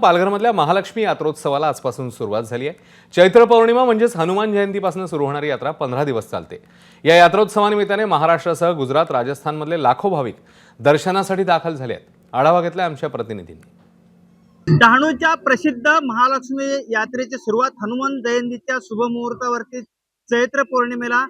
पालघरमधल्या महालक्ष्मी यात्रोत्सवाला आजपासून सुरुवात झाली आहे। चैत्र पौर्णिमा म्हणजेच हनुमान जयंतीपासून सुरू होणारी यात्रा 15 दिवस चालते। या यात्रोत्सवानिमित्ताने महाराष्ट्रासह गुजरात, राजस्थानमधले लाखो भाविक दर्शनासाठी दाखल झाले आहेत। आढावा घेतला आमच्या प्रतिनिधींनी। डहाणूच्या प्रसिद्ध महालक्ष्मी यात्रेची सुरुवात हनुमान जयंतीच्या शुभमुहूर्तावरती चैत्र पौर्णिमेला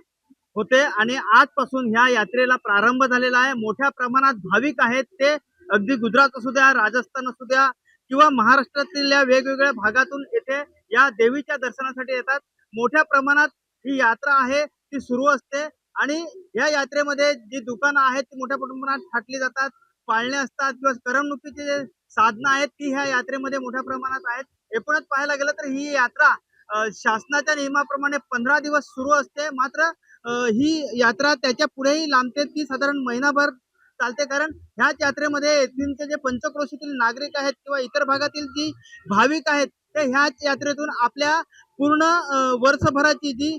होते आणि आजपासून ह्या यात्रेला प्रारंभ झालेला आहे। मोठ्या प्रमाणात भाविक आहेत, ते अगदी गुजरात असू द्या, राजस्थान असू द्या किंवा महाराष्ट्रातील वेगवेगळ्या भागातून येथे या देवीच्या दर्शनासाठी येतात। मोठ्या प्रमाणात ही यात्रा आहे ती सुरू असते आणि या यात्रेमध्ये जी दुकानं आहेत ती मोठ्या प्रमाणात थाटली जातात। पाळणे असतात किंवा करमणुकीचे जे साधनं आहेत ती ह्या यात्रेमध्ये मोठ्या प्रमाणात आहेत। एकूणच पाहायला गेलं तर ही यात्रा शासनाच्या नियमाप्रमाणे 15 दिवस सुरू असते। मात्र ही यात्रा त्याच्या पुढेही लांबते, ती साधारण महिनाभर चालते। कारण ह्याच यात्रेमध्ये येथीलचे जे पंचक्रोशीतील नागरिक आहेत किंवा इतर भागातील जी भाविक आहेत ते ह्याच यात्रेतून आपल्या पूर्ण वर्षभराची जी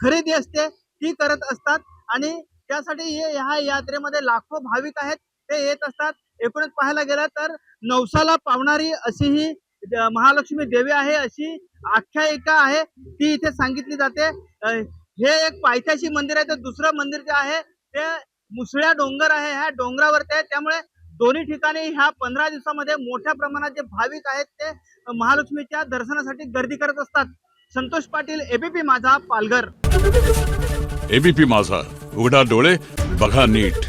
खरेदी असते ती करत असतात आणि त्यासाठी ह्या यात्रेमध्ये लाखो भाविक आहेत ते येत असतात। एकूणच पाहायला गेलं तर नवसाला पावणारी अशी ही महालक्ष्मी देवी आहे, अशी आख्यायिका आहे ती इथे सांगितली जाते। हे एक पायथ्याशी मंदिर आहे, तर दुसरं मंदिर जे आहे ते मुसळ्या डोंगर आहे, ह्या डोंगरावरती आहे। त्यामुळे दोन्ही ठिकाणी ह्या 15 दिवसामध्ये मोठ्या प्रमाणात जे भाविक आहेत ते महालक्ष्मीच्या दर्शनासाठी गर्दी करत असतात। संतोष पाटील, एबीपी माझा, पालघर। एबीपी माझा, उघडा डोळे बघा नीट।